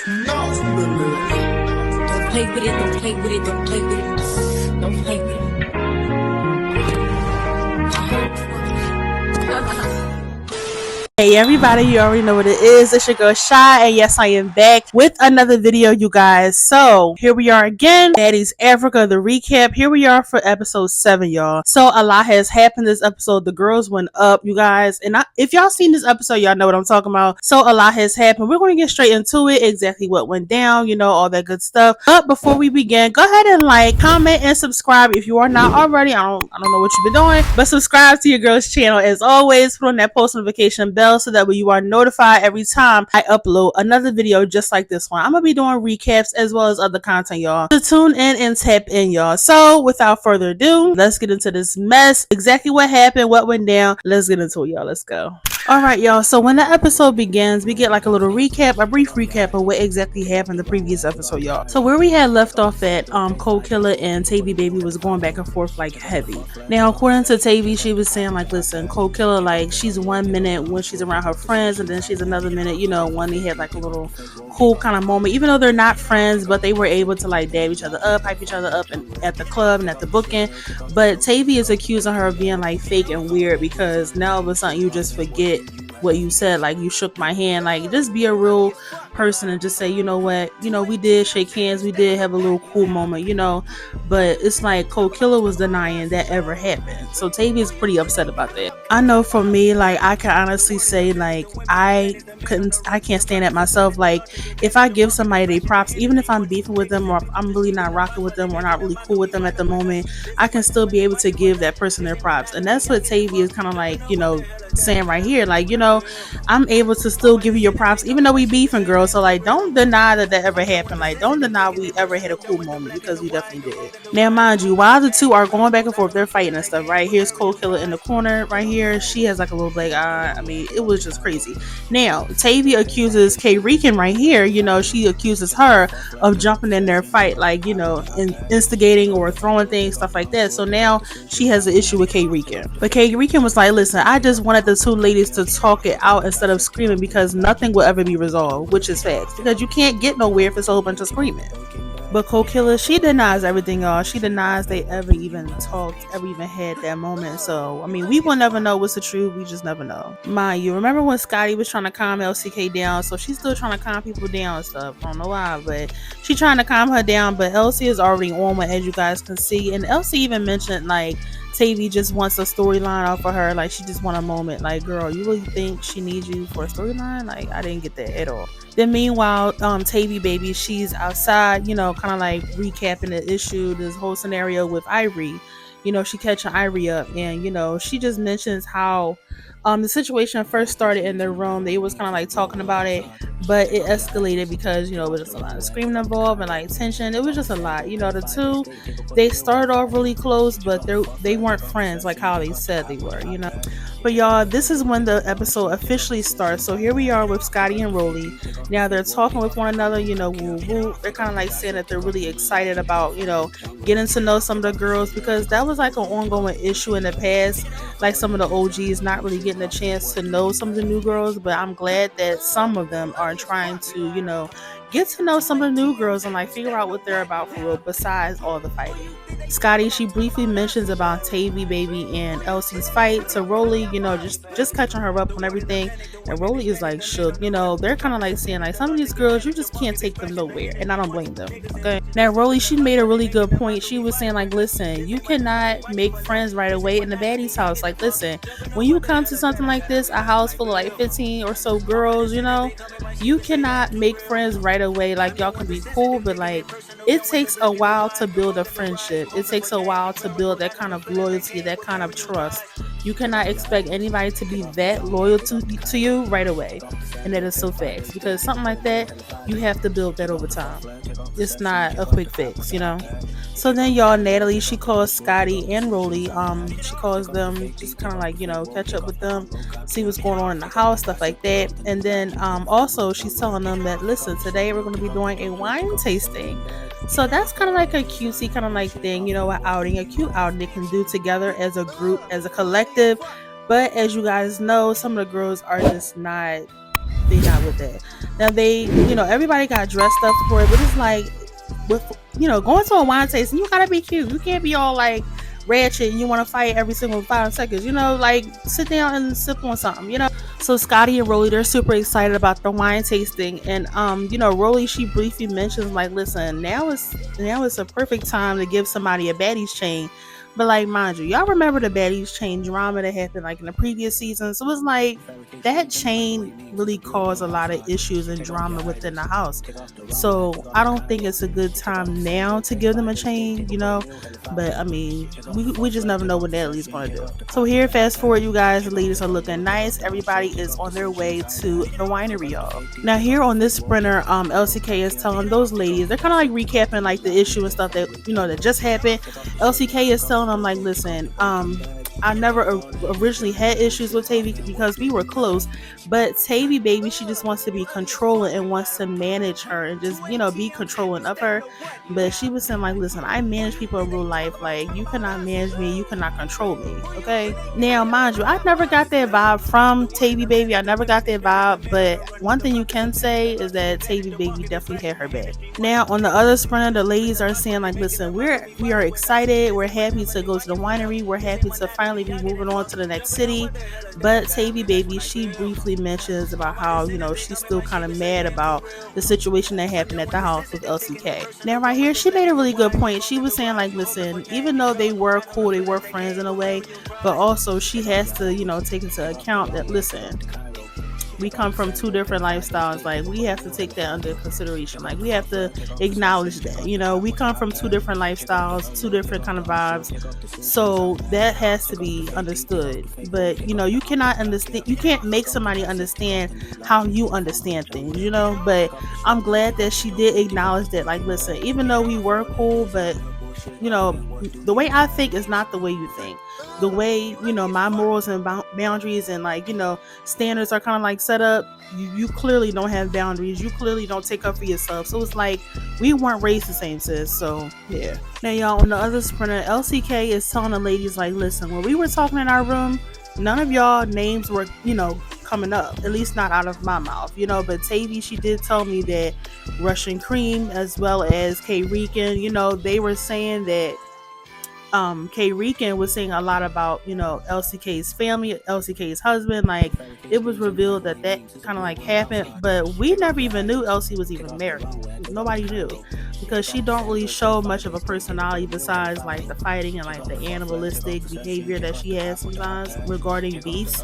Don't play with it, don't play with it, don't play with it. Don't play with it. Hey everybody, you already know what it is. It's your girl Shy, and yes, I am back with another video, you guys. So here we are again, Baddies Africa, the recap. Here we are for episode 7, y'all. So a lot has happened this episode. The girls went up, you guys, and if y'all seen this episode, y'all know what I'm talking about. So a lot has happened. We're going to get straight into it, exactly what went down, you know, all that good stuff. But before we begin, go ahead and like, comment, and subscribe if you are not already. I don't know what you've been doing, but subscribe to your girl's channel as always. Put on that post notification bell so that way you are notified every time I upload another video just like this one. I'm gonna be doing recaps as well as other content, y'all. So tune in and tap in, y'all. So without further ado, let's get into this mess. Exactly what happened, what went down. Let's get into it, y'all. Let's go. Alright, y'all, so when the episode begins, we get like a little recap, a brief recap of what exactly happened the previous episode, y'all. So where we had left off at, Cold Killer and Tavy Baby was going back and forth like heavy. Now, according to Tavy, she was saying like, listen, Cold Killer, like, she's 1 minute when she's around her friends, and then she's another minute, you know, when they had like a little cool kind of moment, even though they're not friends, but they were able to like dab each other up, hype each other up and at the club and at the booking. But Tavy is accusing her of being like fake and weird because now all of a sudden you just forget what you said, like you shook my hand. Like, just be a real person and just say, you know what, you know, we did shake hands, we did have a little cool moment, you know. But it's like Cold Killer was denying that ever happened, so Tavy is pretty upset about that. I know for me, like, I can honestly say, like, I can't stand it myself. Like, if I give somebody their props, even if I'm beefing with them or I'm really not rocking with them or not really cool with them at the moment, I can still be able to give that person their props. And that's what Tavy is kind of like, you know, saying right here. Like, you know, I'm able to still give you your props even though we beefing, girl. So like, don't deny that ever happened. Like, don't deny we ever had a cool moment, because we definitely did. Now mind you, while the two are going back and forth, they're fighting and stuff, right? Here's Cold Killer in the corner right here. She has like a little black eye. I mean, it was just crazy. Now Tavy accuses K Rican right here, you know, she accuses her of jumping in their fight, like, you know, instigating or throwing things, stuff like that. So now she has an issue with K Rican, but K Rican was like, listen, I just wanted the two ladies to talk it out instead of screaming, because nothing will ever be resolved, which is facts, because you can't get nowhere if it's a whole bunch of screaming. But Cold Killer, she denies everything, y'all. She denies they ever even talked, ever even had that moment. So, I mean, we will never know what's the truth. We just never know. Mind you, remember when Scotty was trying to calm LCK down? So she's still trying to calm people down and stuff. I don't know why, but she's trying to calm her down. But LC is already on one, as you guys can see. And LC even mentioned, like, Tavy just wants a storyline off of her. Like, she just want a moment. Like, girl, you really think she needs you for a storyline? Like, I didn't get that at all. Then meanwhile, Tavy Baby, she's outside, you know, kind of like recapping the issue, this whole scenario with Irie. You know, she catching Irie up, and, you know, she just mentions how the situation first started in their room. They was kind of like talking about it, but it escalated because, you know, it was just a lot of screaming involved and like tension. It was just a lot. You know, the two, they started off really close, but they weren't friends like how they said they were, you know. But y'all, this is when the episode officially starts. So here we are with Scotty and Rolly. Now they're talking with one another, you know, woo woo. They're kind of like saying that they're really excited about, you know, getting to know some of the girls, because that was like an ongoing issue in the past. Like, some of the OGs not really getting a chance to know some of the new girls, but I'm glad that some of them are trying to, you know, get to know some of the new girls and like figure out what they're about for real, besides all the fighting. Scotty, she briefly mentions about Tavy Baby and Elsie's fight to Rolly, you know, just catching her up on everything. And Rolly is like shook. You know, they're kind of like saying like, some of these girls, you just can't take them nowhere, and I don't blame them. Okay. Now Rolly, she made a really good point. She was saying like, listen, you cannot make friends right away in the baddie's house. Like, listen, when you come to something like this, a house full of like 15 or so girls, you know, you cannot make friends right away. Like, y'all can be cool, but like, it takes a while to build a friendship. It takes a while to build that kind of loyalty, that kind of trust. You cannot expect anybody to be that loyal to you right away. And that is so fast, because something like that, you have to build that over time. It's not a quick fix, you know. So then y'all, Natalie, she calls Scotty and Rolly. She calls them, just kind of like, you know, catch up with them, see what's going on in the house, stuff like that. And then also she's telling them that, listen, today we're going to be doing a wine tasting. So that's kind of like a cutesy kind of like thing, you know, an outing, a cute outing they can do together as a group, as a collective. But as you guys know, some of the girls are just not, they're not with that. Now they, everybody got dressed up for it, but it's like with going to a wine tasting, you gotta be cute. You can't be all like ratchet and you want to fight every single 5 seconds. Like sit down and sip on something. So Scotty and Rolly, they're super excited about the wine tasting, and Rolly, she briefly mentions like, listen, now is a perfect time to give somebody a baddies chain. But like, mind you, y'all remember the baddies chain drama that happened like in the previous season. So it's like that chain really caused a lot of issues and drama within the house. So I don't think it's a good time now to give them a chain, But I mean, we just never know what Natalie's gonna do. So here, fast forward, you guys, the ladies are looking nice. Everybody is on their way to the winery, y'all. Now here on this sprinter, LCK is telling those ladies, they're kind of like recapping like the issue and stuff that that just happened. LCK is telling them like, listen, I never originally had issues with Tavy because we were close, but Tavy baby, she just wants to be controlling and wants to manage her and just be controlling of her. But she was saying like, listen, I manage people in real life, like you cannot manage me, you cannot control me, okay? Now mind you, I never got that vibe from Tavy baby. I never got that vibe, but one thing you can say is that Tavy baby definitely had her back. Now on the other sprinter, the ladies are saying like, listen, we are excited, we're happy to go to the winery, we're happy to finally be moving on to the next city. But Tavy baby, she briefly mentions about how she's still kind of mad about the situation that happened at the house with LCK. Now right here, she made a really good point. She was saying like, listen, even though they were cool, they were friends in a way, but also she has to take into account that, listen, we come from two different lifestyles. Like we have to take that under consideration. Like we have to acknowledge that we come from two different lifestyles, two different kind of vibes, so that has to be understood. But you cannot understand, you can't make somebody understand how you understand things, but I'm glad that she did acknowledge that, like, listen, even though we were cool, but the way I think is not the way you think. The way my morals and boundaries and like standards are kind of like set up, you clearly don't have boundaries, you clearly don't take up for yourself. So it's like we weren't raised the same, sis. So yeah. Now y'all, on the other sprinter, LCK is telling the ladies like, listen, when we were talking in our room, none of y'all names were coming up, at least not out of my mouth, but Tavy, she did tell me that Russian Cream as well as K Rican, they were saying that K Rican was saying a lot about LCK's family, LCK's husband. Like it was revealed that kind of like happened, but we never even knew LC was even married. Nobody knew, because she don't really show much of a personality besides like the fighting and like the animalistic behavior that she has sometimes regarding beasts.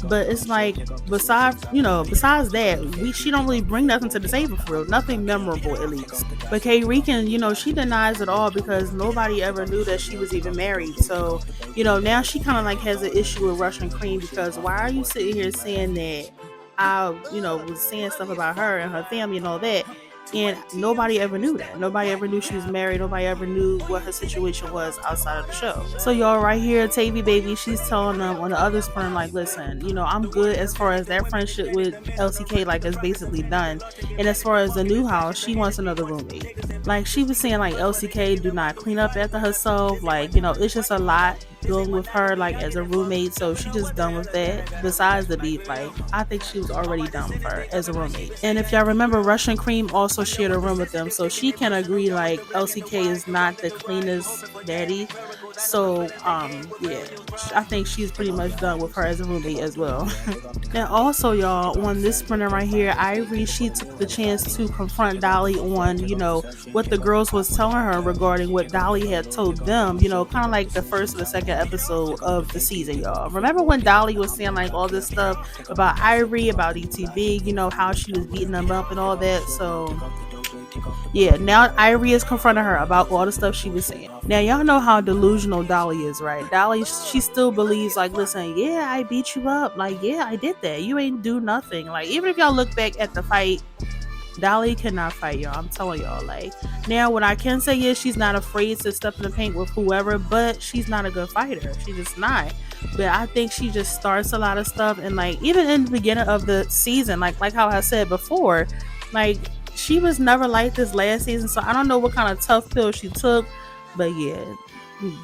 But it's like besides that, she don't really bring nothing to the table for real, nothing memorable at least. But K Rican, she denies it all because nobody ever knew that she was even married. So now she kind of like has an issue with Russian Cream, because why are you sitting here saying that I was saying stuff about her and her family and all that, and nobody ever knew that. Nobody ever knew she was married. Nobody ever knew what her situation was outside of the show. So y'all, right here, Tavy baby, she's telling them on the other sperm like, listen, I'm good as far as that friendship with LCK, like, is basically done. And as far as the new house, she wants another roommate. Like she was saying, like, LCK do not clean up after herself. Like, it's just a lot dealing with her like as a roommate, so she just done with that. Besides the beef, like I think she was already done with her as a roommate. And if y'all remember, Russian Cream also shared a room with them, so she can agree like LCK is not the cleanest baddie. So yeah, I think she's pretty much done with her as a roommate as well. And also y'all, on this sprinter right here, Ivory, she took the chance to confront Dolly on what the girls was telling her regarding what Dolly had told them, kind of like the first or the second episode of the season, y'all. Remember when Dolly was saying like all this stuff about Ivory, about ETB, how she was beating them up and all that. So yeah, now Ivory is confronting her about all the stuff she was saying. Now y'all know how delusional Dolly is, right? Dolly, she still believes like, listen, yeah, I beat you up, like, yeah, I did that, you ain't do nothing. Like, even if y'all look back at the fight, Dolly cannot fight, y'all. I'm telling y'all. Like, now what I can say is she's not afraid to step in the paint with whoever, but she's not a good fighter. She's just not. But I think she just starts a lot of stuff, and like even in the beginning of the season, like how I said before, like she was never like this last season. So I don't know what kind of tough pill she took, but yeah,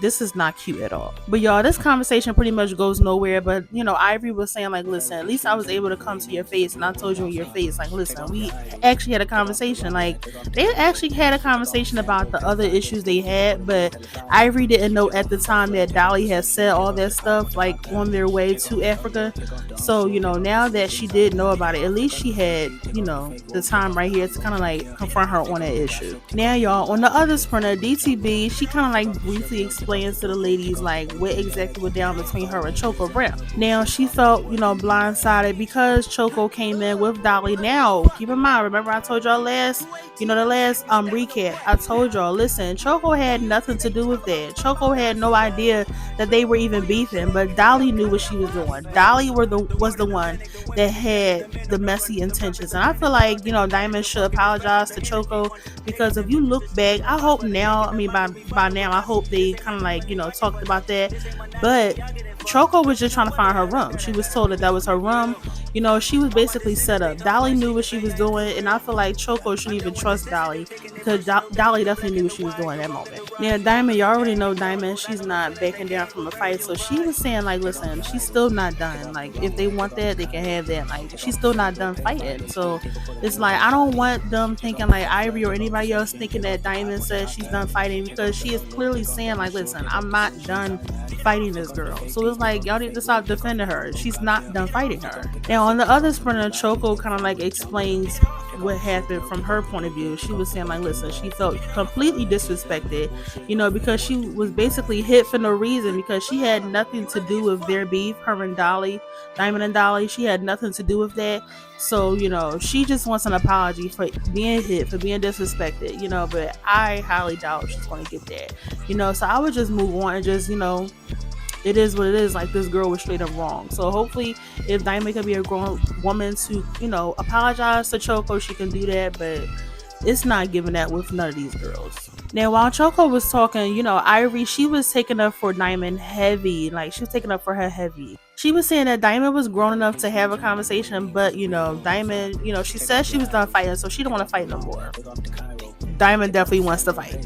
this is not cute at all. But y'all, this conversation pretty much goes nowhere. But you know, Ivory was saying like, listen, at least I was able to come to your face and I told you in your face, like, listen, we actually had a conversation. Like, they actually had a conversation about the other issues they had, but Ivory didn't know at the time that Dolly had said all that stuff like on their way to Africa. So, you know, now that she did know about it, at least she had, you know, the time right here to kind of like confront her on that issue. Now, y'all, on the other sprinter, DTB, she kind of like briefly explains to the ladies like what exactly went down between her and Choco Brown. Now, she felt, you know, blindsided because Choco came in with Dolly. Now, keep in mind, remember I told y'all last, you know, the last recap, I told y'all, listen, Choco had nothing to do with that. Choco had no idea that they were even beefing, but Dolly knew what she was doing. Dolly was the one that had the messy intentions, and I feel like, you know, Diamond should apologize to Choco, because if you look back, I hope now, I mean by now, I hope they kind of like, you know, talked about that. But Choco was just trying to find her room. She was told that was her room. You know, she was basically set up. Dolly knew what she was doing, and I feel like Choco shouldn't even trust Dolly, because Dolly definitely knew what she was doing at that moment. Now, Diamond, you already know Diamond, she's not backing down from a fight, so she was saying like, listen, she's still not done. Like, if they want that, they can have that. Like, she's still not done fighting. So it's like, I don't want them thinking like Ivory or anybody else thinking that Diamond says she's done fighting, because she is clearly saying like, listen, I'm not done fighting this girl. So it's like, y'all need to stop defending her. She's not done fighting her. Now, on the other sprinter, Choco kind of like explains what happened from her point of view. She was saying like, listen, she felt completely disrespected, you know, because she was basically hit for no reason, because she had nothing to do with their beef, her and Dolly, Diamond and Dolly. She had nothing to do with that. So, you know, she just wants an apology for being hit, for being disrespected, you know, but I highly doubt she's going to get that, you know. So I would just move on and just, you know, it is what it is. Like, this girl was straight up wrong. So hopefully, if Diamond can be a grown woman to, you know, apologize to Choco, she can do that. But it's not giving that with none of these girls. Now, while Choco was talking, you know, Ivory, she was taking up for Diamond heavy. Like, she was taking up for her heavy. She was saying that Diamond was grown enough to have a conversation, but, you know, Diamond, you know, she said she was done fighting, so she don't want to fight no more. Diamond definitely wants to fight.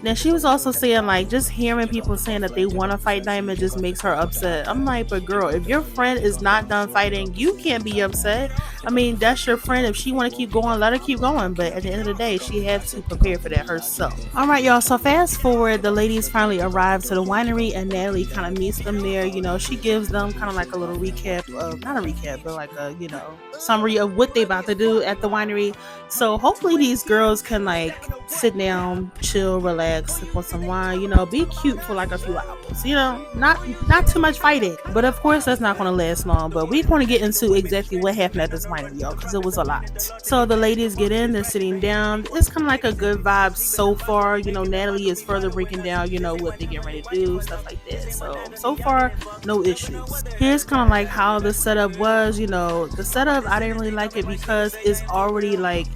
Now, she was also saying like, just hearing people saying that they want to fight Diamond just makes her upset. I'm like, but girl, if your friend is not done fighting, you can't be upset. I mean, that's your friend. If she want to keep going, let her keep going. But at the end of the day, she had to prepare for that herself. All right, y'all. So fast forward, the ladies finally arrive to the winery, and Natalie kind of meets them there. You know, she gives them kind of like a little recap of, not a recap, but like a, you know, summary of what they about to do at the winery. So hopefully these girls can like sit down, chill, relax, sip on some wine, you know, be cute for like a few hours, you know, not too much fighting. But of course, that's not going to last long. But we're going to get into exactly what happened at this winery, y'all, because it was a lot. So the ladies get in, they're sitting down. It's kind of like a good vibe so far. You know, Natalie is further breaking down, you know, what they get ready to do, stuff like that. So far, no issues. Here's kind of like how the setup was. You know, the setup, I didn't really like it because it's already like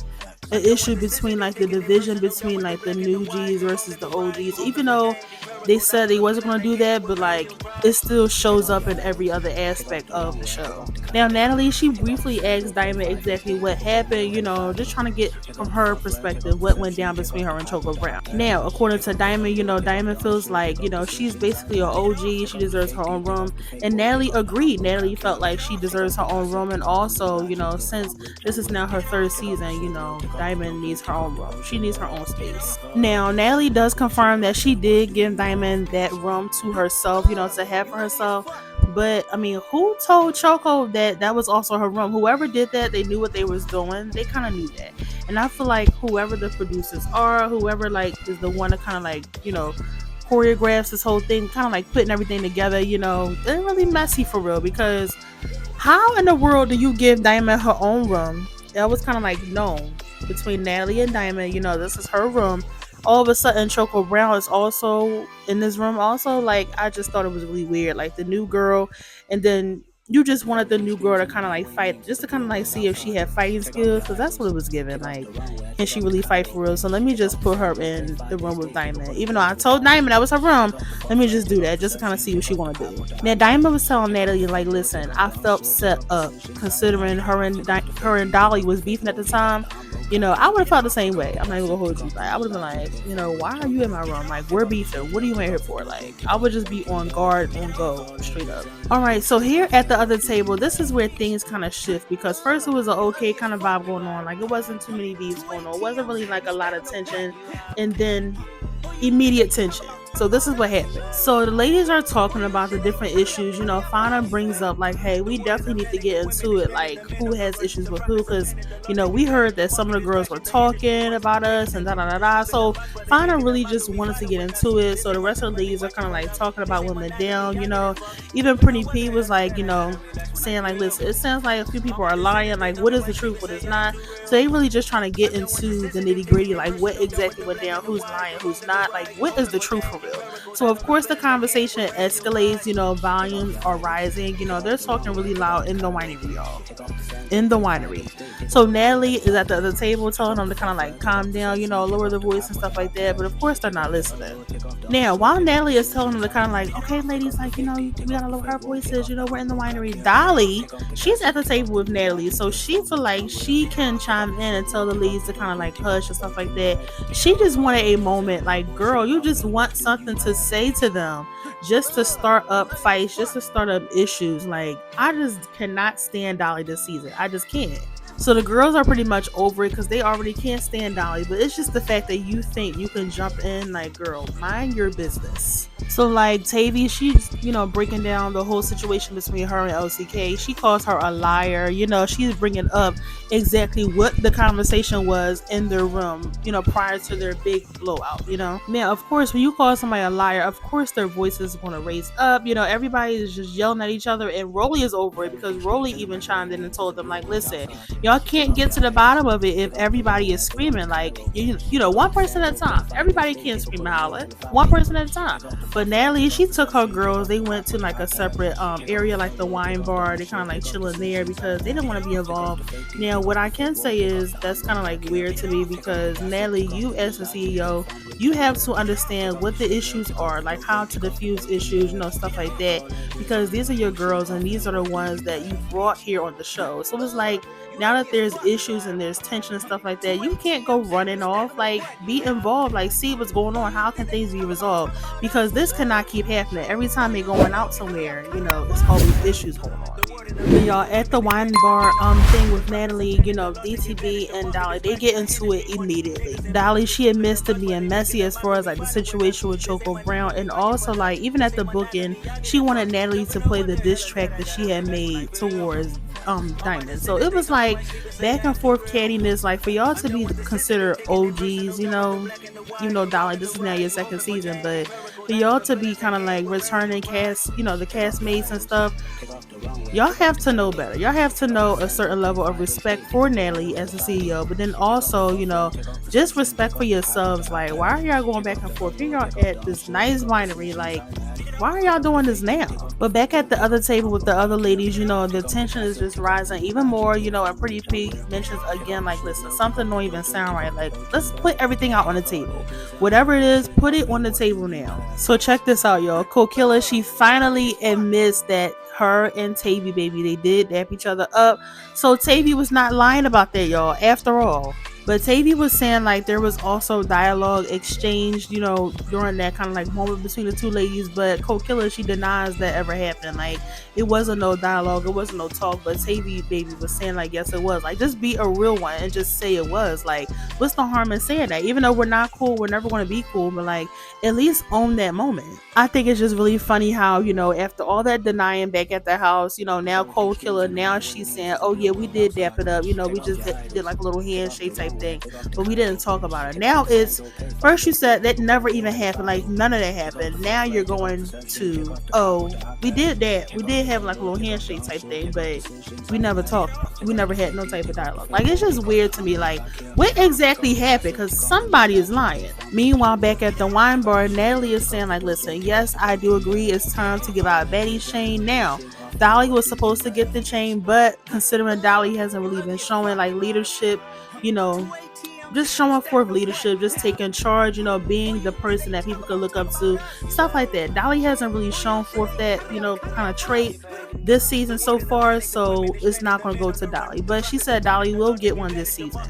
an issue between like the division between like the new G's versus the OGs, even though they said they wasn't going to do that, but like it still shows up in every other aspect of the show. Now, Natalie, she briefly asked Diamond exactly what happened, you know, just trying to get from her perspective what went down between her and Choco Brown. Now, according to Diamond, you know, Diamond feels like, you know, she's basically an OG, she deserves her own room, and Natalie agreed. Natalie felt like she deserves her own room, and also, you know, since this is now her third season, you know, Diamond needs her own room. She needs her own space. Now, Natalie does confirm that she did give Diamond that room to herself, you know, to have for herself. But I mean, who told Choco that that was also her room? Whoever did that, they knew what they was doing. They kind of knew that. And I feel like whoever the producers are, whoever like is the one to kind of like, you know, choreographs this whole thing, kind of like putting everything together, you know, they're really messy for real. Because how in the world do you give Diamond her own room? That was kind of like known between Natalie and Diamond, you know, this is her room. All of a sudden Choco Brown is also in this room also. Like, I just thought it was really weird, like the new girl, and then you just wanted the new girl to kind of like fight, just to kind of like see if she had fighting skills, because that's what it was given. Like, can she really fight for real? So let me just put her in the room with Diamond, even though I told Diamond that was her room. Let me just do that, just to kind of see what she want to do. Now, Diamond was telling Natalie like, listen, I felt set up considering her and Dolly was beefing at the time. I would have felt the same way. I'm not even gonna hold you. Like, I would have been like, why are you in my room? Like, we're beefing. What are you in here for? Like, I would just be on guard, on go, straight up. All right, so here at the other table, this is where things kind of shift, because first it was an okay kind of vibe going on. Like, it wasn't too many beefs going on. It wasn't really like a lot of tension, and then immediate tension. So this is what happened. So the ladies are talking about the different issues. Fauna brings up like, hey, we definitely need to get into it. Like, who has issues with who? Because we heard that some of the girls were talking about us and da da da da. So Fauna really just wanted to get into it. So the rest of the ladies are kind of like talking about women down. Even Pretty P was like, saying like, listen, it sounds like a few people are lying. Like, what is the truth? What is not? So they really just trying to get into the nitty gritty. Like, what exactly went down? Who's lying? Who's not? Like, what is the truth for real? So of course the conversation escalates, volumes are rising, they're talking really loud in the winery, y'all. In the winery. So Natalie is at the other table telling them to kind of like calm down, lower the voice and stuff like that. But of course they're not listening. Now, while Natalie is telling them to kind of like, okay, ladies, like, we gotta lower our voices, we're in the winery. Dolly, she's at the table with Natalie, so she feel like she can chime in and tell the ladies to kind of like hush and stuff like that. She just wanted a moment, like, girl, you just want something to say to them, just to start up fights, just to start up issues. Like, I just cannot stand Dolly this season. I just can't. So the girls are pretty much over it because they already can't stand Dolly, but it's just the fact that you think you can jump in. Like, girl, mind your business. So like Tavy, she's breaking down the whole situation between her and LCK. She calls her a liar. She's bringing up exactly what the conversation was in their room, prior to their big blowout. Now, of course, when you call somebody a liar, of course their voices is going to raise up. Everybody is just yelling at each other, and Rolly is over it because Rolly even chimed in and told them like, listen, y'all can't get to the bottom of it if everybody is screaming. Like, one person at a time. Everybody can't scream and holler. One person at a time. But Natalie, she took her girls. They went to like a separate area, like the wine bar. They kind of like chilling there because they didn't want to be involved. Now, what I can say is that's kind of like weird to me because Natalie, you as the CEO, you have to understand what the issues are, like how to diffuse issues, stuff like that. Because these are your girls and these are the ones that you brought here on the show. So it's like, now that there's issues and there's tension and stuff like that, you can't go running off. Like, be involved, like see what's going on. How can things be resolved? Because this cannot keep happening. Every time they're going out somewhere, there's always issues going on. But y'all, at the wine bar thing with Natalie, DTB and Dolly, they get into it immediately. Dolly, she admits to being messy as far as like the situation with Choco Brown, and also like even at the booking, she wanted Natalie to play the diss track that she had made towards Diamond. So it was like back and forth cattiness, like for y'all to be considered OGs, Dolly, this is now your second season, but for y'all to be kind of like returning cast, the castmates and stuff, y'all have to know better. Y'all have to know a certain level of respect for Natalie as the CEO, but then also, just respect for yourselves. Like, why are y'all going back and forth? Here y'all at this nice winery, like, why are y'all doing this now? But back at the other table with the other ladies, the tension is just rising even more, and Pretty P mentions again, like, listen, something don't even sound right. Like, let's put everything out on the table. Whatever it is, put it on the table now. So check this out, y'all. Kokilla, she finally admits that her and Tavy, baby, they did dap each other up. So Tavy was not lying about that, y'all, after all. But Tavy was saying like there was also dialogue exchanged, during that kind of like moment between the two ladies. But Kokilla, she denies that ever happened. Like, it wasn't no dialogue, it wasn't no talk. But Tavy, baby, was saying like, yes, it was. Like, just be a real one and just say it was. Like, what's the harm in saying that? Even though we're not cool, we're never going to be cool, but like, at least own that moment. I think it's just really funny how, after all that denying back at the house, now Kokilla, now she's saying, oh yeah, we did dap it up. We just did like a little handshake type thing, but we didn't talk about it. Now it's, first you said that never even happened, like none of that happened. Now you're going to, oh, we did that, we did have like a little handshake type thing, but we never talked, we never had no type of dialogue. Like, it's just weird to me, like, what exactly happened? Because somebody is lying. Meanwhile, back at the wine bar, Natalie is saying like, listen, yes, I do agree, it's time to give out Betty's chain now. Dolly was supposed to get the chain, but considering Dolly hasn't really been showing like leadership, just showing forth leadership, just taking charge, being the person that people can look up to, stuff like that. Dolly hasn't really shown forth that, kind of trait. this season so far, so it's not going to go to Dolly. But she said Dolly will get one this season.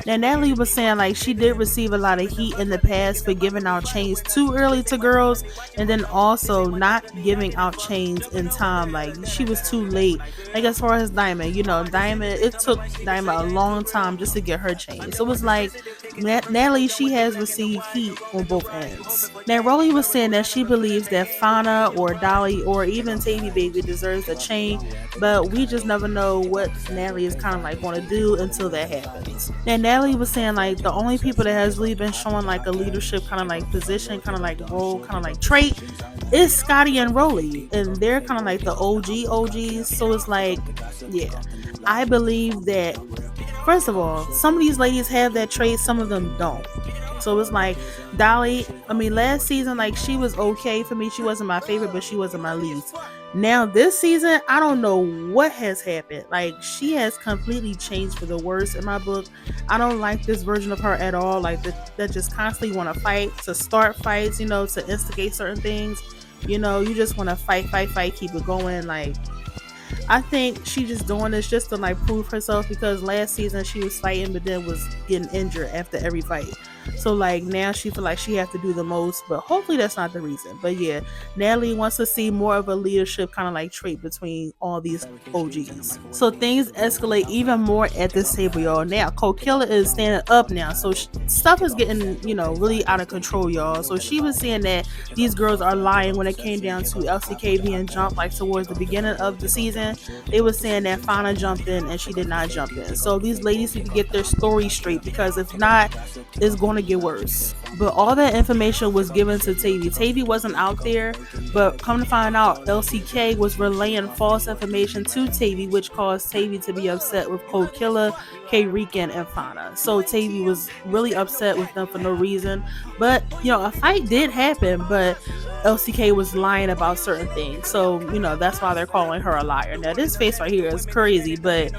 Now, Natalie was saying like she did receive a lot of heat in the past for giving out chains too early to girls, and then also not giving out chains in time. Like she was too late. Like as far as Diamond, Diamond, it took Diamond a long time just to get her chain. So it was like Natalie, she has received heat on both ends. Now, Rolly was saying that she believes that Fauna or Dolly or even Tavy Baby deserves a chain, but we just never know what Natalie is kind of like going to do until that happens. Now, Natalie was saying like the only people that has really been showing like a leadership kind of like position, kind of like role, kind of like trait is Scotty and Rolly, and they're kind of like the OGs. So it's like, yeah, I believe that. First of all, some of these ladies have that trait, some of them don't. So it's like Dolly, last season, like she was okay for me. She wasn't my favorite, but she wasn't my least. Now this season, I don't know what has happened. Like she has completely changed for the worse in my book. I don't like this version of her at all. Like that just constantly want to fight, to start fights, to instigate certain things. You just want to fight, keep it going. Like I think she just doing this just to like prove herself, because last season she was fighting but then was getting injured after every fight. So like now she feel like she has to do the most, but hopefully that's not the reason. But yeah, Natalie wants to see more of a leadership kind of like trait between all these OGs. So things escalate even more at this table, y'all. Now Cold Killer is standing up now, so stuff is getting really out of control, y'all. So she was saying that these girls are lying when it came down to LCK being jumped like towards the beginning of the season. They were saying that Fauna jumped in and she did not jump in. So these ladies need to get their story straight, because if not, it's going to get worse. But all that information was given to Tavy. Tavy wasn't out there, but come to find out, LCK was relaying false information to Tavy, which caused Tavy to be upset with Cold Killer, K-Rican, and Fauna. So Tavy was really upset with them for no reason. But a fight did happen, but LCK was lying about certain things. So that's why they're calling her a liar. Now this face right here is crazy, but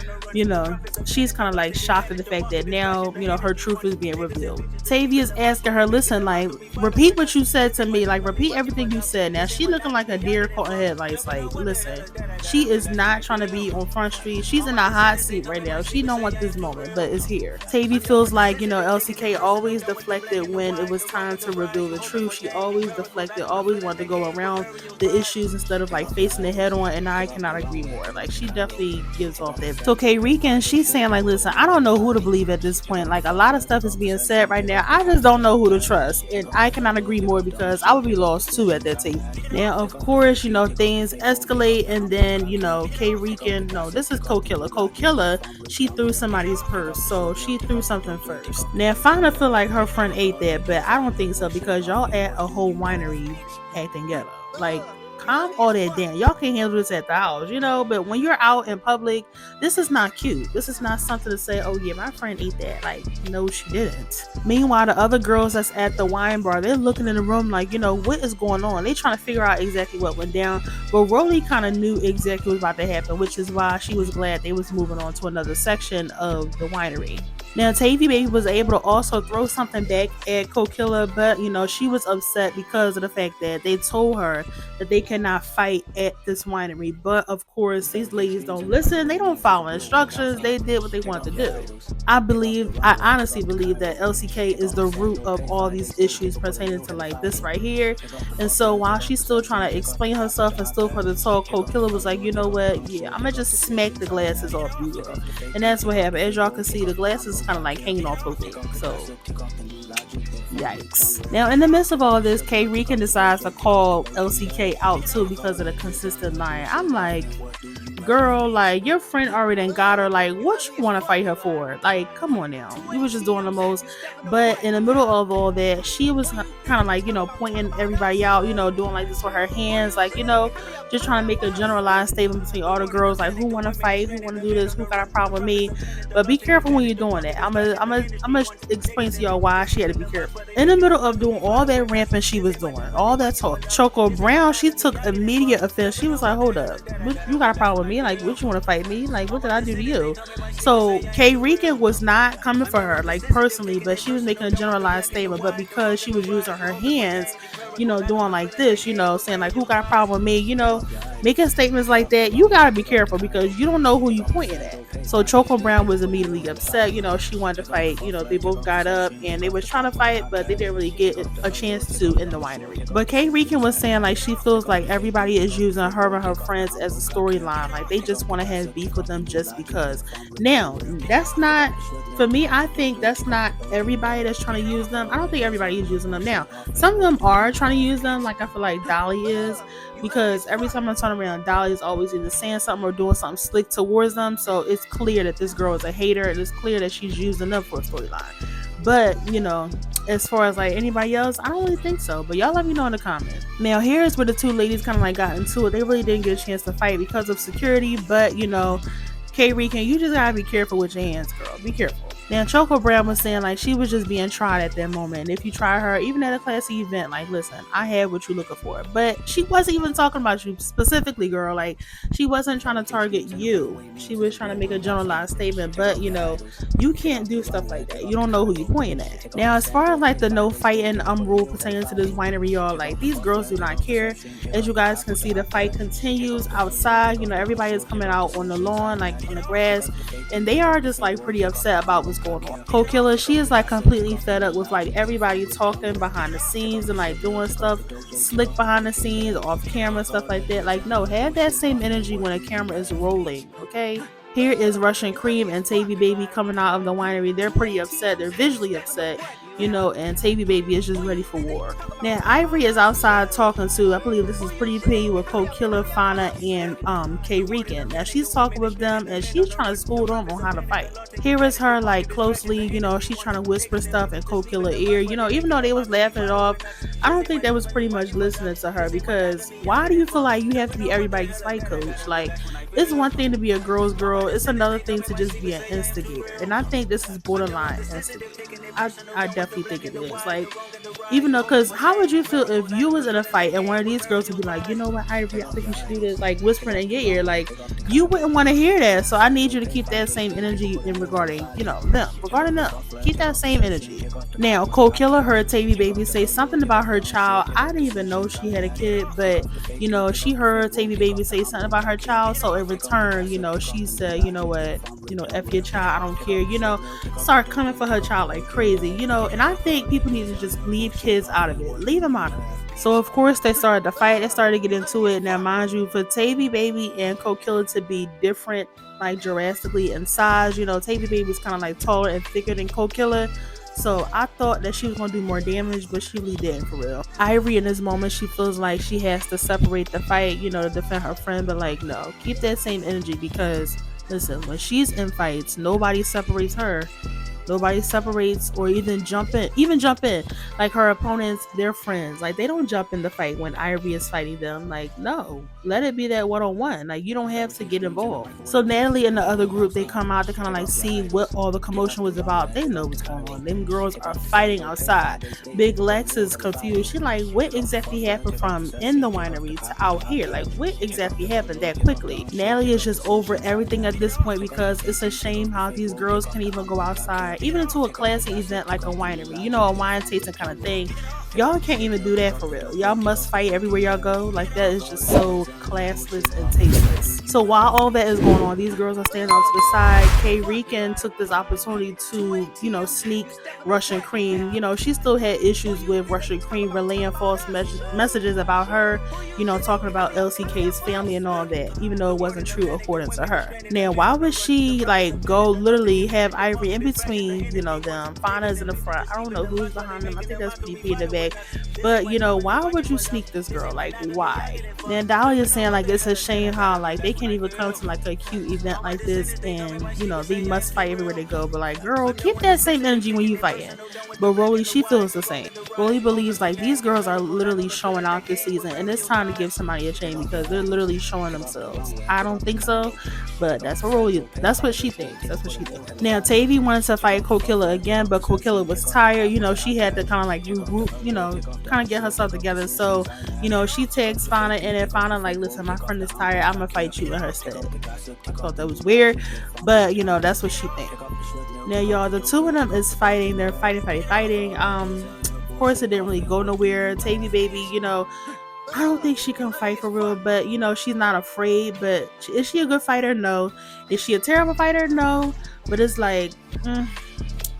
she's kind of like shocked at the fact that now her truth is being revealed. Tavy is asking her, listen, like repeat what you said to me, like repeat everything you said. Now she looking like a deer caught in headlights. Like listen, she is not trying to be on Front Street. She's in a hot seat right now. She don't want this moment, but it's here. Tavy feels like LCK always deflected when it was time to reveal the truth. She always deflected, always wanted to go around the issues instead of like facing it head on, and I cannot agree more. Like she definitely gives off that. So K-Rican, she's saying like, listen, I don't know who to believe at this point. Like a lot of stuff is being said right now. I just don't know who to trust, and I cannot agree more, because I would be lost too at that table. Now of course things escalate, and then K-Rican, no, this is Cold Killer, she threw somebody's purse, so she threw something first. Now Fauna feel like her friend ate that, but I don't think so, because y'all at a whole winery acting ghetto. Like calm all that down. Y'all can't handle this at the house, but when you're out in public, this is not cute. This is not something to say, oh yeah, my friend ate that. Like, no, she didn't. Meanwhile, the other girls that's at the wine bar, they're looking in the room like, what is going on? They trying to figure out exactly what went down. But Rolly kind of knew exactly what was about to happen, which is why she was glad they was moving on to another section of the winery. Now, Tavy Baby was able to also throw something back at Cold Killer, but she was upset because of the fact that they told her that they cannot fight at this winery. But of course, these ladies don't listen. They don't follow instructions. They did what they wanted to do. I honestly believe that LCK is the root of all these issues pertaining to like this right here. And so while she's still trying to explain herself and still for the talk, Cold Killer was like, you know what? Yeah, I'm gonna just smack the glasses off you, girl. And that's what happened. As y'all can see, the glasses kind of like hanging off her face. So yikes. Now in the midst of all this, K-Rican decides to call LCK out too because of the consistent lying. I'm like, girl, like your friend already done got her. Like, what you want to fight her for? Like, come on now. You was just doing the most. But in the middle of all that, she was kind of like, pointing everybody out, doing like this with her hands, like, just trying to make a generalized statement between all the girls, like who want to fight, who want to do this, who got a problem with me. But be careful when you're doing that. I'm gonna explain to y'all why she had to be careful. In the middle of doing all that ramping she was doing, all that talk, Choco Brown, she took immediate offense. She was like, hold up, you got a problem with me? Like, what, you want to fight me? Like, what did I do to you? So K Rican was not coming for her, like, personally, but she was making a generalized statement. But because she was using her hands, doing like this, saying like, who got a problem with me, making statements like that, you gotta be careful because you don't know who you pointing at. So Choco Brown was immediately upset. She wanted to fight. They both got up and they was trying to fight, but they didn't really get a chance to in the winery. But K Rican was saying like she feels like everybody is using her and her friends as a storyline. Like they just want to have beef with them just because. Now, that's not, for me, I think that's not everybody that's trying to use them. I don't think everybody is using them. Now, some of them are trying to use them, like I feel like Dolly is, because every time I turn around, Dolly is always either saying something or doing something slick towards them. So it's clear that this girl is a hater. It is clear that she's using them for a storyline. But, as far as like anybody else, I don't really think so. But y'all let me know in the comments. Now, here's where the two ladies kind of like got into it. They really didn't get a chance to fight because of security. But, K Rican, you just gotta be careful with your hands, girl. Be careful. Now, Choco Brown was saying like she was just being tried at that moment. And if you try her, even at a classy event, like, listen, I had what you're looking for. But she wasn't even talking about you specifically, girl. Like, she wasn't trying to target you. She was trying to make a generalized statement. But, you can't do stuff like that. You don't know who you're pointing at. Now, as far as like the no fighting rule pertaining to this winery, y'all, like these girls do not care. As you guys can see, the fight continues outside. Everybody is coming out on the lawn, like on the grass, and they are just like pretty upset about what's going on. Cold Killer, she is like completely fed up with like everybody talking behind the scenes and like doing stuff slick behind the scenes, off camera, stuff like that. Like, no, have that same energy when a camera is rolling, okay? Here is Russian Cream and Tavy Baby coming out of the winery. They're pretty upset. They're visually upset, and Tavy Baby is just ready for war. Now, Ivory is outside talking to, I believe this is Pretty P with Cold Killer, Fauna, and K Rican. Now, she's talking with them and she's trying to school them on how to fight. Here is her like closely, she's trying to whisper stuff in Cold Killer ear. Even though they was laughing it off, I don't think that was pretty much listening to her, because why do you feel like you have to be everybody's fight coach? Like, it's one thing to be a girl's girl, it's another thing to just be an instigator. And I think this is borderline instigator. I definitely think it is. Like, even though, because how would you feel if you was in a fight and one of these girls would be like, you know what, Ivory, I think you should do this, like whispering in your ear? Like, you wouldn't want to hear that. So I need you to keep that same energy in regarding them. Keep that same energy. Now, Cold Killer heard Tavy Baby say something about her child. I didn't even know she had a kid, but she heard Tavy Baby say something about her child. So in return, she said, you know what, F your child, I don't care, start coming for her child like crazy, and I think people need to just leave kids out of it. Leave them out of it. So of course they started to fight. They started to get into it. Now, mind you, for Tavy Baby and Cold Killer to be different, like drastically in size, Tavy Baby was kind of like taller and thicker than Cold Killer. So I thought that she was going to do more damage, but she really didn't, for real. Ivory, in this moment, she feels like she has to separate the fight, to defend her friend. But like, no, keep that same energy, because listen, when she's in fights, nobody separates her. Nobody separates or even jump in. Like, her opponents, they're friends. Like, they don't jump in the fight when Ivory is fighting them. Like, no, let it be that one-on-one. Like, you don't have to get involved. So Natalie and the other group, they come out to kind of like see what all the commotion was about. They know what's going on. Them girls are fighting outside. Big Lex is confused. She like, what exactly happened from in the winery to out here? Like, what exactly happened that quickly? Natalie is just over everything at this point, because it's a shame how these girls can even go outside, even into a classy event like a winery, a wine tasting kind of thing. Y'all can't even do that for real. Y'all must fight everywhere y'all go. Like, that is just so classless and tasteless. So while all that is going on, these girls are standing off to the side. K Rican took this opportunity to, sneak Russian Cream. She still had issues with Russian Cream relaying false messages about her, talking about LCK's family and all that, even though it wasn't true according to her. Now, why would she like go literally have Ivory in between, them? Fauna's in the front. I don't know who's behind them. I think that's Pretty P in the back. But why would you sneak this girl? Like, why? Then Dolly is saying like it's a shame how like they can't even come to like a cute event like this, and they must fight everywhere they go. But like, girl, keep that same energy when you fighting. But Rolly, she feels the same. Rolly believes like these girls are literally showing out this season, and it's time to give somebody a chain because they're literally showing themselves. I don't think so, but that's what she thinks. Now, Tavy wanted to fight Cold Killer again, but Cold Killer was tired. She had to kind of like regroup, kind of get herself together. So, she tags Fauna in, and Fauna like listen, my friend is tired, I'm gonna fight you in her stead. I thought that was weird, but you know, that's what she think. Now y'all, the two of them is fighting. They're fighting. Of course it didn't really go nowhere. Tavy baby, you know, I don't think she can fight for real, but you know, she's not afraid. But is she a good fighter? No. Is she a terrible fighter? No. But it's like,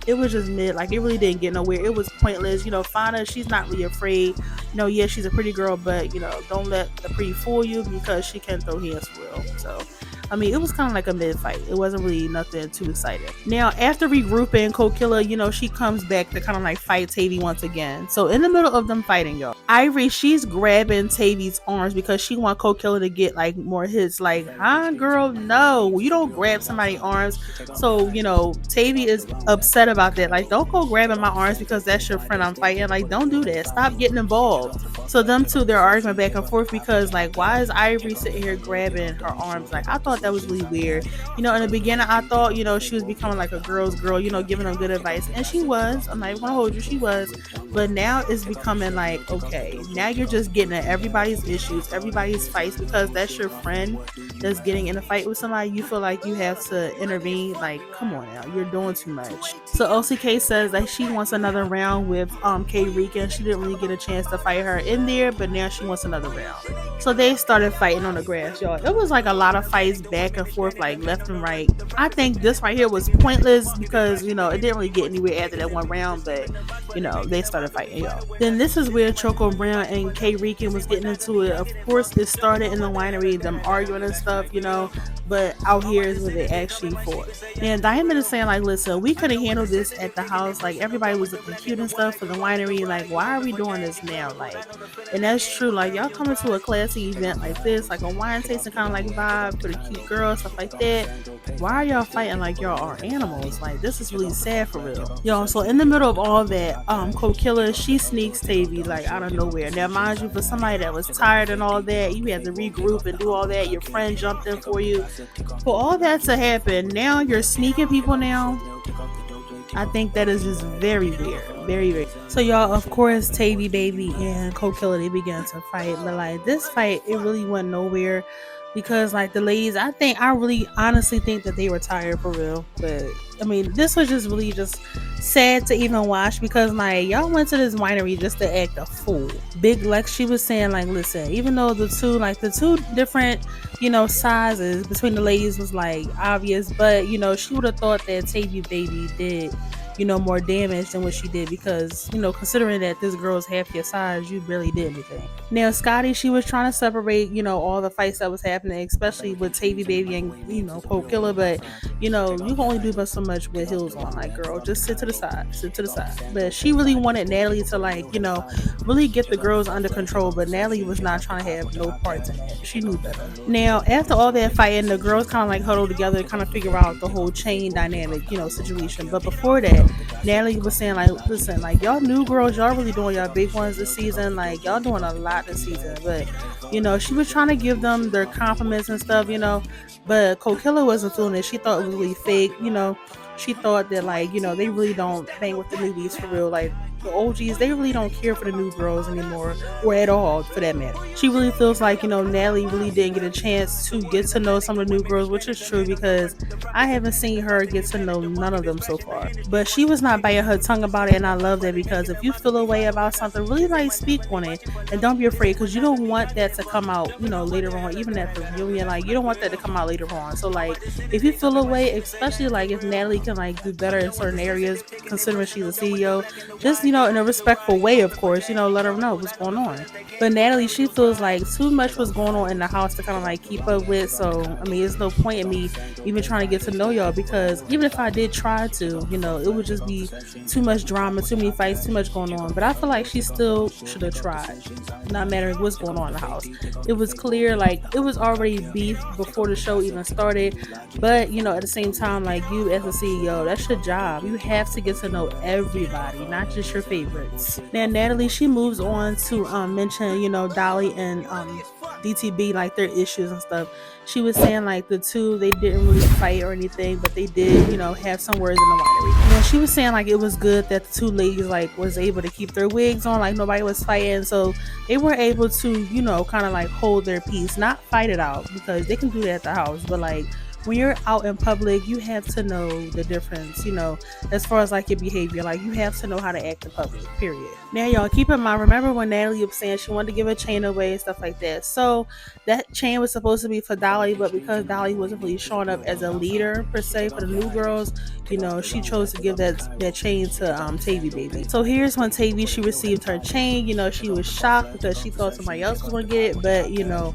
it was just mid. Like, it really didn't get nowhere. It was pointless. You know, Fauna, she's not really afraid. You know, yeah, she's a pretty girl, but you know, don't let the pretty fool you, because she can throw hands for real. So I mean, it was kind of like a mid fight. It wasn't really nothing too exciting. Now, after regrouping, Cold Killer, you know, she comes back to kind of like fight Tavy once again. So in the middle of them fighting, y'all, Ivory, she's grabbing Tavy's arms because she want Cold Killer to get like more hits. Like, huh, girl? No, you don't grab somebody's arms. So, you know, Tavy is upset about that. Like, don't go grabbing my arms because that's your friend I'm fighting. Like, don't do that. Stop getting involved. So them two, they're arguing back and forth because like, why is Ivory sitting here grabbing her arms? Like, I thought that was really weird. You know, in the beginning, I thought, you know, she was becoming like a girl's girl, you know, giving them good advice. And she was. I'm not even gonna hold you, she was. But now it's becoming like, okay, now you're just getting at everybody's issues, everybody's fights, because that's your friend that's getting in a fight with somebody. You feel like you have to intervene. Like, come on now, you're doing too much. So OCK says that she wants another round with K Rika. She didn't really get a chance to fight her in there, but now she wants another round. So they started fighting on the grass, y'all. It was like a lot of fights back and forth, like left and right. I think this right here was pointless because, you know, it didn't really get anywhere after that one round, but you know, they started fighting, y'all. Then this is where Choco Brown and K Rika was getting into it. Of course, it started in the winery, them arguing and stuff, you know, but out here is where they actually fought. And Diamond is saying like, listen, we could have handled this at the house. Like, everybody was looking cute and stuff for the winery. Like, why are we doing this now? Like, and that's true. Like, y'all coming to a classy event like this, like a wine tasting kind of like vibe for the cute girls, stuff like that. Why are y'all fighting like y'all are animals? Like, this is really sad for real, y'all. So in the middle of all that, Cold Killer, she sneaks Tavy like out of nowhere. Now, mind you, for somebody that was tired and all that, you had to regroup and do all that. Your friend jumped in for you. For all that to happen, now you're sneaking people now. I think that is just very weird. Very weird. So y'all, of course, Tavy baby and Cold Killer, they began to fight. But like, this fight, it really went nowhere. Because like, the ladies, I really honestly think that they were tired for real. But I mean, this was just really just sad to even watch, because like, y'all went to this winery just to act a fool. Big Lex, she was saying like, listen, even though the two different, you know, sizes between the ladies was like obvious, but you know, she would have thought that Tavy baby did, you know, more damage than what she did, because, you know, considering that this girl's half your size, you barely did anything. Now Scotty, she was trying to separate, you know, all the fights that was happening, especially with Tavy baby and, you know, Cold Killer, but you know, you can only do but so much with heels on. Like, girl, just sit to the side. But she really wanted Natalie to, like, you know, really get the girls under control, but Natalie was not trying to have no parts in that. She knew better. Now after all that fighting, the girls kind of like huddled together, kind of figure out the whole chain dynamic, you know, situation. But before that, Natalie was saying like, listen, like, y'all new girls, y'all really doing y'all big ones this season. Like, y'all doing a lot this season. But you know, she was trying to give them their compliments and stuff, you know, but Cold Killer wasn't feeling it. She thought it was really fake, you know. She thought that, like, you know, they really don't bang with the newbies for real. Like, the OGs, they really don't care for the new girls anymore, or at all for that matter. She really feels like, you know, Natalie really didn't get a chance to get to know some of the new girls, which is true, because I haven't seen her get to know none of them so far. But she was not biting her tongue about it, and I love that, because if you feel a way about something, really like speak on it, and don't be afraid, because you don't want that to come out, you know, later on, even at the reunion. Like, you don't want that to come out later on. So like, if you feel a way, especially like if Natalie can like do better in certain areas, considering she's a CEO, just, you know, in a respectful way, of course, you know, let her know what's going on. But Natalie, she feels like too much was going on in the house to kind of like keep up with. So I mean, there's no point in me even trying to get to know y'all, because even if I did try to, you know, it would just be too much drama, too many fights, too much going on. But I feel like she still should have tried, not mattering what's going on in the house. It was clear, like, it was already beef before the show even started. But you know, at the same time, like, you as a CEO, that's your job. You have to get to know everybody, not just your favorites. Now Natalie, she moves on to mention, you know, Dolly and DTB, like their issues and stuff. She was saying like the two, they didn't really fight or anything, but they did, you know, have some words in the winery. You know, she was saying like it was good that the two ladies like was able to keep their wigs on, like nobody was fighting, so they were able to, you know, kind of like hold their peace, not fight it out, because they can do that at the house, but like when you're out in public, you have to know the difference, you know, as far as like your behavior. Like you have to know how to act in public, period. Now, y'all, keep in mind, remember when Natalie was saying she wanted to give a chain away and stuff like that. So that chain was supposed to be for Dolly, but because Dolly wasn't really showing up as a leader per se for the new girls, you know, she chose to give that chain to Tavy Baby. So here's when Tavy, she received her chain. You know, she was shocked because she thought somebody else was gonna get it, but you know,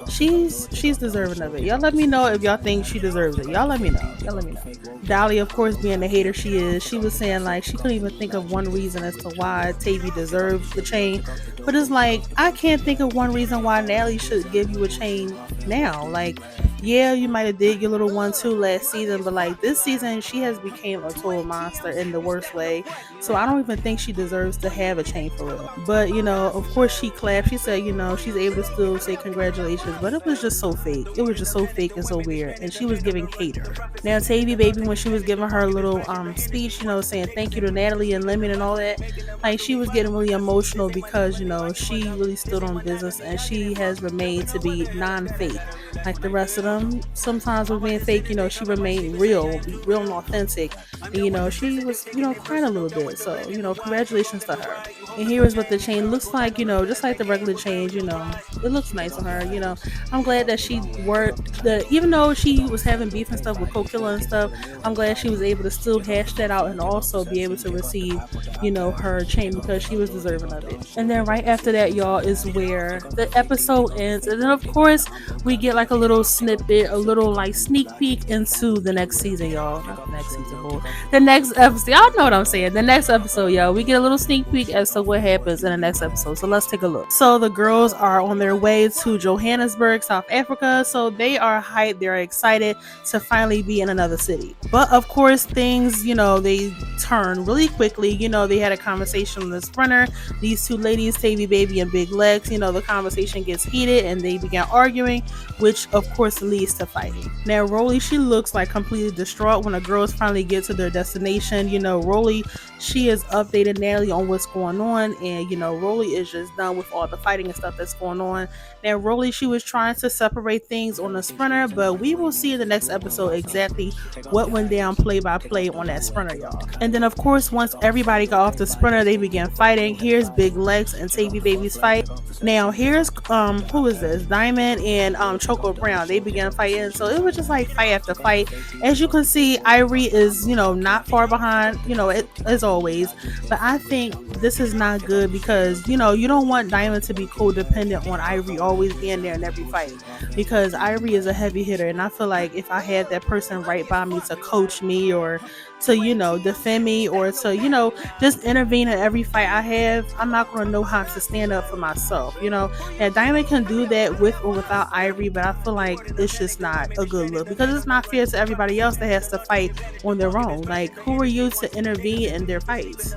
she's deserving of it. Y'all let me know if y'all think she deserves it. Y'all let me know. Y'all let me know. Dolly, of course, being the hater she is, she was saying like she couldn't even think of one reason as to why Tavy deserves the chain. But it's like I can't think of one reason why Natalie should give you a chain now. Like, yeah, you might have did your little 1-2 last season, but like this season she has became a total monster in the worst way. So I don't even think she deserves to have a chain for real. But you know, of course she clapped. She said, you know, she's able to still say congratulations, but it was just so fake. It was just so fake and so weird. And she was giving hater. Now Tavy Baby, when she was giving her little speech, you know, saying thank you to Natalie and Lemon and all that, like she was getting really emotional because, you know, she really stood on business and she has remained to be non-fake. Like the rest of them, sometimes with being fake, you know, she remained real and authentic. And, you know, she was, you know, crying a little bit. So, you know, congratulations to her. And here is what the chain looks like, you know, just like the regular chain, you know, it looks nice on her, you know. I'm glad that she worked, even though she was having beef and stuff with Kokilla and stuff, I'm glad she was able to still hash that out and also be able to receive, you know, her chain because she was deserving of it. And then right after that, y'all, is where the episode ends. And then, of course, we get like a little snippet, a little like sneak peek into the next season, y'all. Not the next season, but the next episode. Y'all know what I'm saying. The next episode, y'all. We get a little sneak peek as to what happens in the next episode. So let's take a look. So the girls are on their way to Johannesburg, South Africa. So they are hyped. They're excited to finally be in another city. But of course, things, you know, they turn really quickly. You know, they had a conversation on the sprinter. These two ladies, Tavy Baby and Big Legs, you know, the conversation gets heated and they began arguing, which of course leads to fighting. Now, Rolly, she looks like completely distraught when the girls finally get to their destination. You know, Rolly, she has updated Natalie on what's going on, and you know, Rolly is just done with all the fighting and stuff that's going on. Now, Rolly, she was trying to separate things on the sprinter, but we will see in the next episode exactly what went down play by play on that sprinter, y'all. And then, of course, once everybody got off the sprinter, they began fighting. Here's Big Legs and Tavy Baby's fight. Now, here's who is this? Diamond and Choco Brown. They began fighting, so it was just like fight after fight. As you can see, Ivory is, you know, not far behind, you know, as always. But I think this is not good because, you know, you don't want Diamond to be codependent on Ivory always being there in every fight, because Ivory is a heavy hitter, and I feel like if I had that person right by me to coach me or to, you know, defend me or to, you know, just intervene in every fight I have, I'm not going to know how to stand up for myself, you know. And Diamond can do that with or without Ivory, but I feel like it's just not a good look because it's not fair to everybody else that has to fight on their own. Like, who are you to intervene in their fights?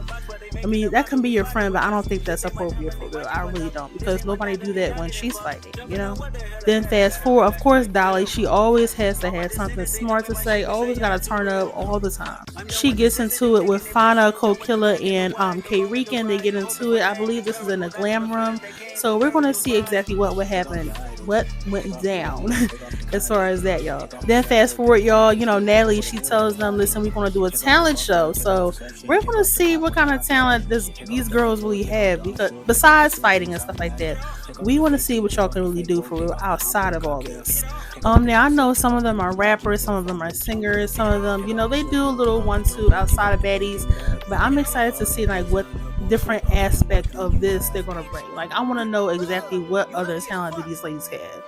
I mean, that can be your friend, but I don't think that's appropriate for real. I really don't, because nobody do that when she's fighting, you know. Then fast forward, of course, Dolly, she always has to have something smart to say, always gotta turn up all the time. She gets into it with Fauna, Kokilla, and K Rican. They get into it. I believe this is in the glam room, so we're gonna see exactly what would happen, what went down as far as that, y'all. Then fast forward, y'all, you know, Natalie, she tells them, listen, we're gonna do a talent show, so we're gonna see what kind of talent these girls really have, because besides fighting and stuff like that, we want to see what y'all can really do for real outside of all this. Now I know some of them are rappers, some of them are singers, some of them, you know, they do a little 1-2 outside of Baddies, but I'm excited to see like what different aspect of this they're gonna bring. Like, I want to know exactly what other talent do these ladies have,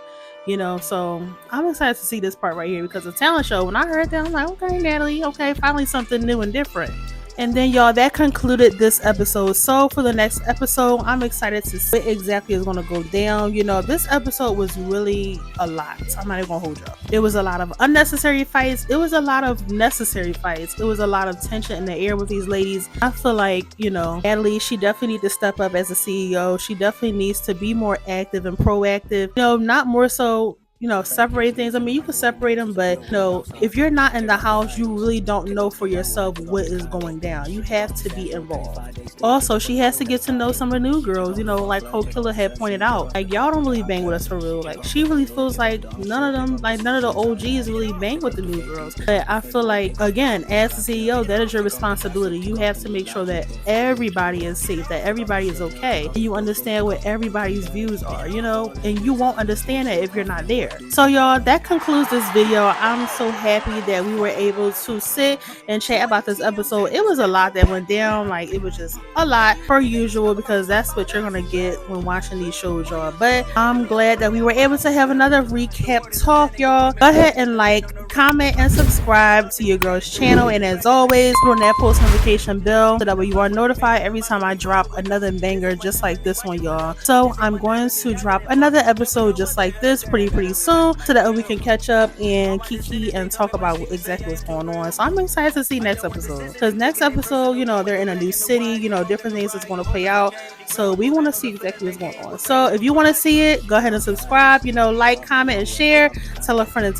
you know. So I'm excited to see this part right here, because the talent show, when I heard that, I'm like, okay, Natalie, okay, finally something new and different. And then y'all, that concluded this episode. So for the next episode, I'm excited to see what exactly is going to go down. You know, this episode was really a lot. I'm not even going to hold y'all. It was a lot of unnecessary fights. It was a lot of necessary fights. It was a lot of tension in the air with these ladies. I feel like, you know, Natalie, she definitely needs to step up as a CEO. She definitely needs to be more active and proactive. You know, not more so, you know, separate things. I mean, you can separate them, but you know, if you're not in the house, you really don't know for yourself what is going down. You have to be involved. Also, she has to get to know some of the new girls, you know, like Cold Killer had pointed out. Like, y'all don't really bang with us for real. Like, she really feels like none of the OGs really bang with the new girls. But I feel like, again, as the CEO, that is your responsibility. You have to make sure that everybody is safe, that everybody is okay, and you understand what everybody's views are, you know, and you won't understand it if you're not there. So y'all, that concludes this video. I'm so happy that we were able to sit and chat about this episode. It was a lot that went down. Like, it was just a lot per usual, because that's what you're gonna get when watching these shows, y'all. But I'm glad that we were able to have another recap talk, y'all. Go ahead and like, comment, and subscribe to your girl's channel. And as always, put on that post notification bell so that way you are notified every time I drop another banger just like this one, y'all. So I'm going to drop another episode just like this pretty soon, so that we can catch up and kiki and talk about exactly what's going on. So I'm excited to see next episode, because next episode, you know, they're in a new city, you know, different things is going to play out. So we want to see exactly what's going on. So if you want to see it, go ahead and subscribe, you know, like, comment, and share. Tell a friend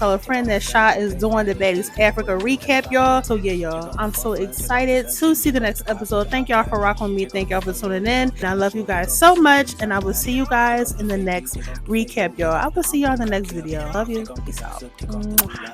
that Sha is doing the Baddies Africa recap, y'all. So yeah, y'all, I'm so excited to see the next episode. Thank y'all for rocking with me. Thank y'all for tuning in. And I love you guys so much. And I will see you guys in the next recap, y'all. I will see y'all in the next video. Love you. Peace out. Mwah.